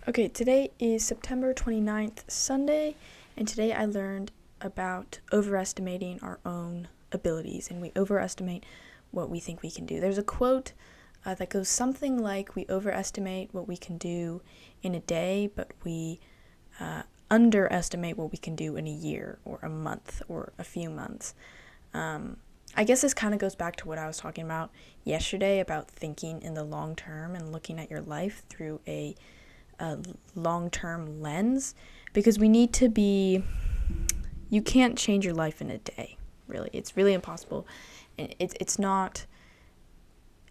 Okay, today is September 29th, Sunday, and today I learned about overestimating our own abilities, and we overestimate what we think we can do. There's a quote that goes something like, we overestimate what we can do in a day, but we underestimate what we can do in a year or a month or a few months. I guess this kind of goes back to what I was talking about yesterday about thinking in the long term and looking at your life through a long-term lens, because we need to be, you can't change your life in a day, really. It's really impossible. And it's not,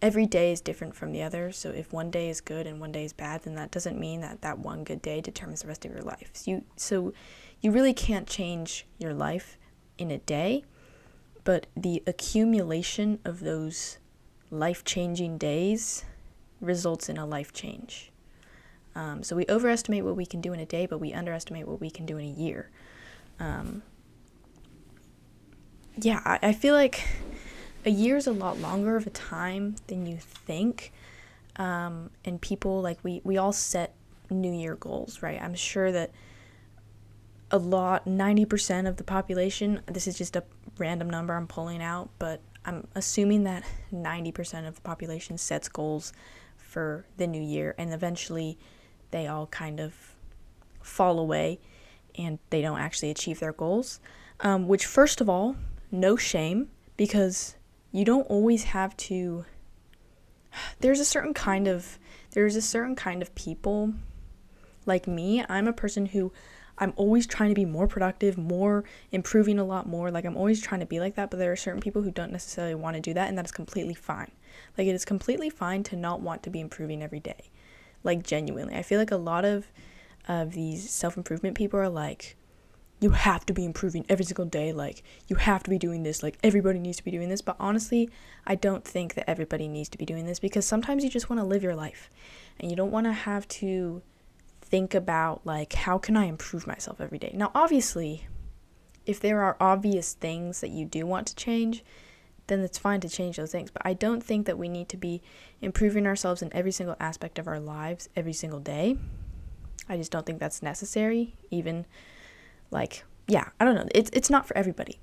every day is different from the other. So if one day is good and one day is bad, then that doesn't mean that that one good day determines the rest of your life. So you really can't change your life in a day, but the accumulation of those life-changing days results in a life change. So we overestimate what we can do in a day, but we underestimate what we can do in a year. I feel like a year is a lot longer of a time than you think. And people, like, we all set New Year goals, right? I'm sure that 90% of the population, this is just a random number I'm pulling out, but I'm assuming that 90% of the population sets goals for the new year, and eventually they all kind of fall away and they don't actually achieve their goals, which, first of all, no shame, because you don't always have to. There's a certain kind of people like me. I'm a person who, I'm always trying to be more productive, more improving a lot more. Like, I'm always trying to be like that, but there are certain people who don't necessarily want to do that, and that is completely fine. Like, it is completely fine to not want to be improving every day. Like, genuinely. I feel like a lot of these self-improvement people are like, you have to be improving every single day, like, you have to be doing this, like, everybody needs to be doing this. But honestly, I don't think that everybody needs to be doing this, because sometimes you just want to live your life, and you don't want to have to think about, like, how can I improve myself every day? Now, obviously, if there are obvious things that you do want to change, then it's fine to change those things. But I don't think that we need to be improving ourselves in every single aspect of our lives every single day. I just don't think that's necessary. Even, like, I don't know. It's not for everybody.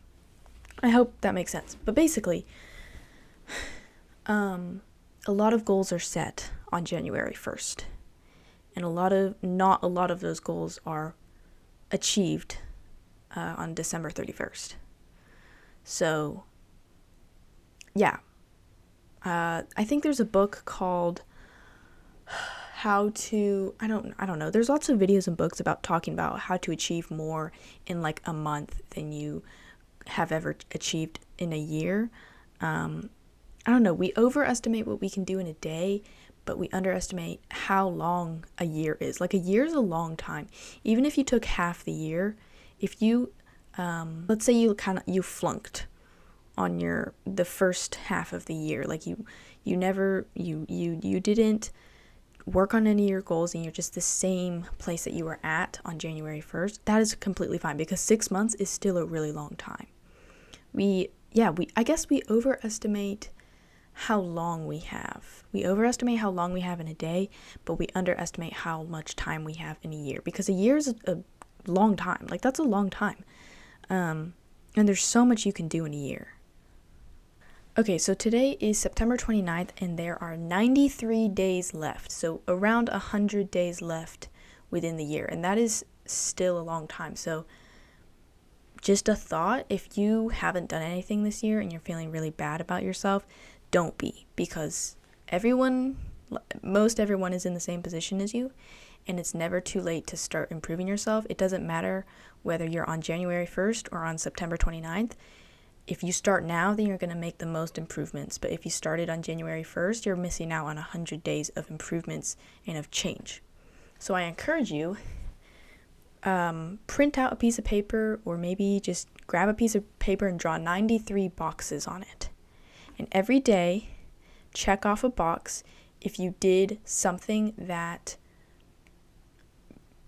I hope that makes sense. But basically, a lot of goals are set on January 1st. And not a lot of those goals are achieved on December 31st. So, I think there's a book called How to, I don't know. There's lots of videos and books about talking about how to achieve more in like a month than you have ever achieved in a year. I don't know. We overestimate what we can do in a day, but we underestimate how long a year is. Like, a year is a long time. Even if you took half the year, if you, let's say you flunked on the first half of the year, like you didn't work on any of your goals, and you're just the same place that you were at on January 1st, that is completely fine, because 6 months is still a really long time. I guess we overestimate how long we have. We overestimate how long we have in a day, but we underestimate how much time we have in a year, because a year is a long time. Like, that's a long time. And there's so much you can do in a year. Okay, so today is September 29th, and there are 93 days left. So around 100 days left within the year, and that is still a long time. So just a thought, if you haven't done anything this year and you're feeling really bad about yourself, don't be, because most everyone is in the same position as you, and it's never too late to start improving yourself. It doesn't matter whether you're on January 1st or on September 29th. If you start now, then you're going to make the most improvements. But if you started on January 1st, you're missing out on 100 days of improvements and of change. So I encourage you, print out a piece of paper, or maybe just grab a piece of paper and draw 93 boxes on it. And every day, check off a box if you did something that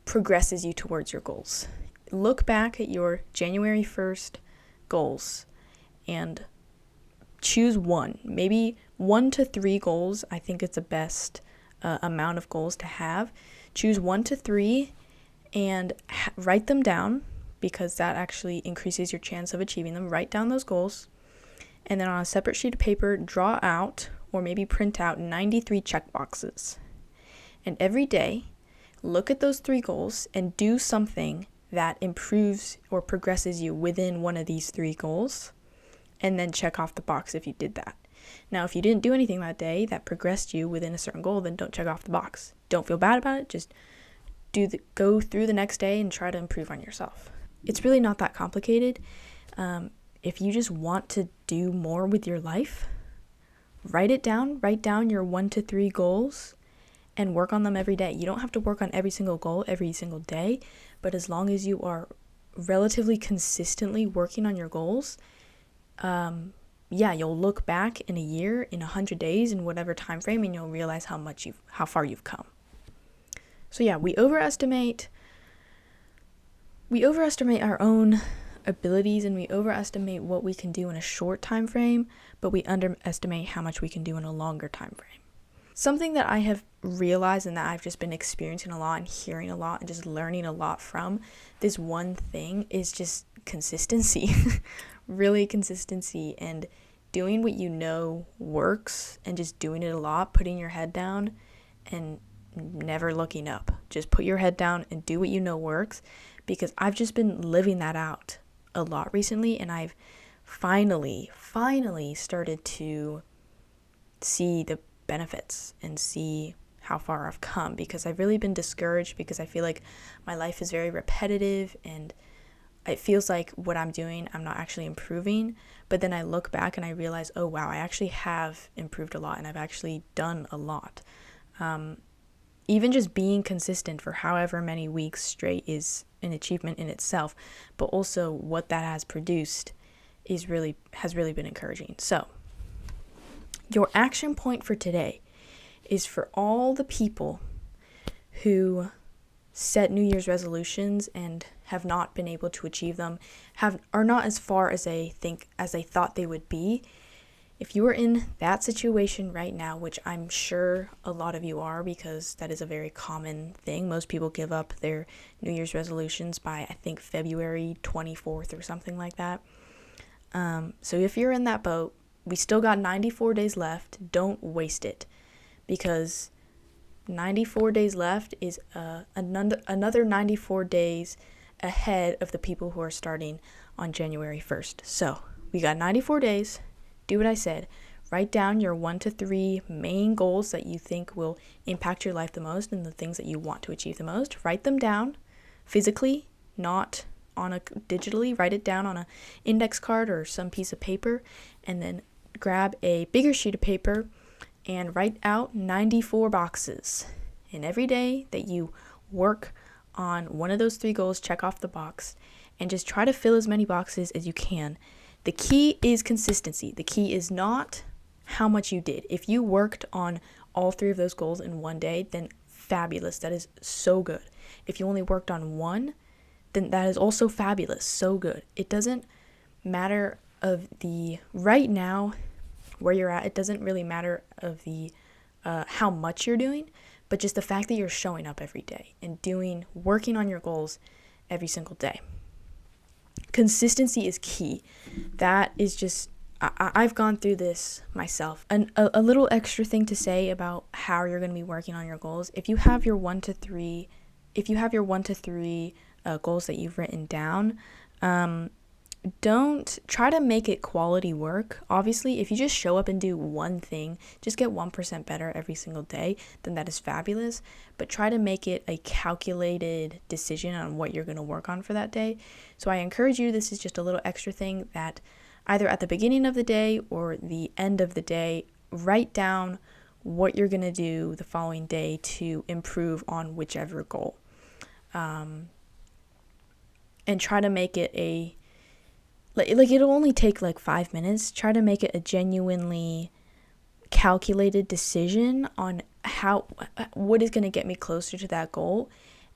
progresses you towards your goals. Look back at your January 1st goals and choose one, maybe 1 to 3 goals. I think it's the best amount of goals to have. Choose 1 to 3 and write them down, because that actually increases your chance of achieving them. Write down those goals, and then on a separate sheet of paper, draw out or maybe print out 93 check boxes. And every day, look at those 3 goals and do something that improves or progresses you within one of these 3 goals, and then check off the box if you did that. Now, if you didn't do anything that day that progressed you within a certain goal, then don't check off the box. Don't feel bad about it. Just go through the next day and try to improve on yourself. It's really not that complicated. If you just want to do more with your life, write it down. Write down your 1 to 3 goals and work on them every day. You don't have to work on every single goal every single day, but as long as you are relatively consistently working on your goals, you'll look back in a year, in 100 days, in whatever time frame, and you'll realize how far you've come. So yeah, we overestimate our own abilities, and we overestimate what we can do in a short time frame, but we underestimate how much we can do in a longer time frame. Something that I have realized and that I've just been experiencing a lot and hearing a lot and just learning a lot from this one thing is just consistency. Really consistency, and doing what you know works and just doing it a lot, putting your head down and never looking up. Just put your head down and do what you know works, because I've just been living that out a lot recently, and I've finally started to see the benefits and see how far I've come, because I've really been discouraged because I feel like my life is very repetitive and it feels like what I'm doing, I'm not actually improving. But then I look back and I realize, oh wow, I actually have improved a lot and I've actually done a lot. Even just being consistent for however many weeks straight is an achievement in itself, but also what that has produced has really been encouraging. So your action point for today is for all the people who set New Year's resolutions and have not been able to achieve them, are not as far as they thought they would be. If you are in that situation right now, which I'm sure a lot of you are, because that is a very common thing. Most people give up their New Year's resolutions by, I think, February 24th or something like that. So if you're in that boat, we still got 94 days left. Don't waste it, because 94 days left is another 94 days ahead of the people who are starting on January 1st. So we got 94 days. Do what I said. Write down your 1 to 3 main goals that you think will impact your life the most and the things that you want to achieve the most. Write them down physically, not digitally. Write it down on an index card or some piece of paper, and then grab a bigger sheet of paper and write out 94 boxes. And every day that you work on one of those 3 goals, check off the box and just try to fill as many boxes as you can. The key is consistency. The key is not how much you did. If you worked on all 3 of those goals in one day, then fabulous. That is so good. If you only worked on one, then that is also fabulous. So good. It doesn't matter of the right now where you're at. It doesn't really matter of the how much you're doing, but just the fact that you're showing up every day and working on your goals every single day. Consistency is key. That is just, I've gone through this myself. A little extra thing to say about how you're going to be working on your goals. If you have your 1 to 3 goals that you've written down, don't try to make it quality work. Obviously, if you just show up and do one thing, just get 1% better every single day, then that is fabulous. But try to make it a calculated decision on what you're going to work on for that day. So I encourage you, this is just a little extra thing, that either at the beginning of the day or the end of the day, write down what you're going to do the following day to improve on whichever goal. And try to make it it'll only take 5 minutes. Try to make it a genuinely calculated decision on what is going to get me closer to that goal,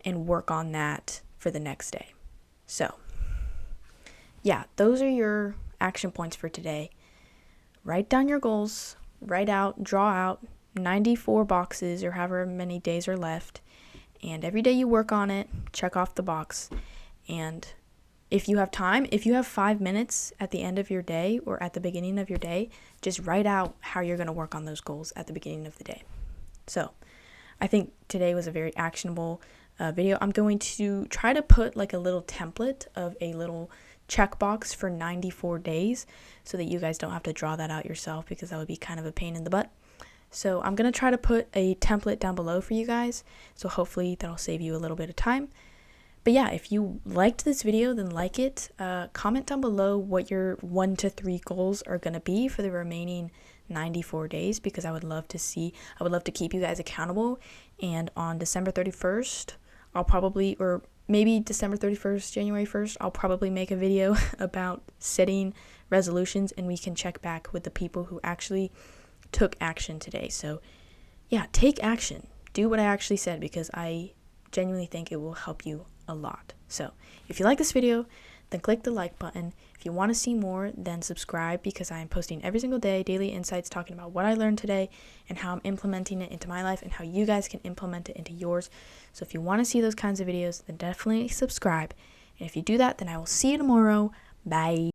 and work on that for the next day. So, yeah, those are your action points for today. Write down your goals, draw out 94 boxes or however many days are left, and every day you work on it, check off the box. And if you have time, if you have 5 minutes at the end of your day or at the beginning of your day, just write out how you're going to work on those goals at the beginning of the day. So I think today was a very actionable video. I'm going to try to put like a little template of a little checkbox for 94 days so that you guys don't have to draw that out yourself, because that would be kind of a pain in the butt. So I'm going to try to put a template down below for you guys, so hopefully that'll save you a little bit of time. But yeah, if you liked this video, then like it. Comment down below what your 1 to 3 goals are going to be for the remaining 94 days, because I would love to keep you guys accountable. And on December 31st, I'll probably, or maybe December 31st, January 1st, I'll probably make a video about setting resolutions, and we can check back with the people who actually took action today. So yeah, take action. Do what I actually said, because I genuinely think it will help you a lot. So if you like this video, then click the like button. If you want to see more, then subscribe, because I am posting every single day daily insights talking about what I learned today and how I'm implementing it into my life and how you guys can implement it into yours. So if you want to see those kinds of videos, then definitely subscribe. And if you do that, then I will see you tomorrow. Bye.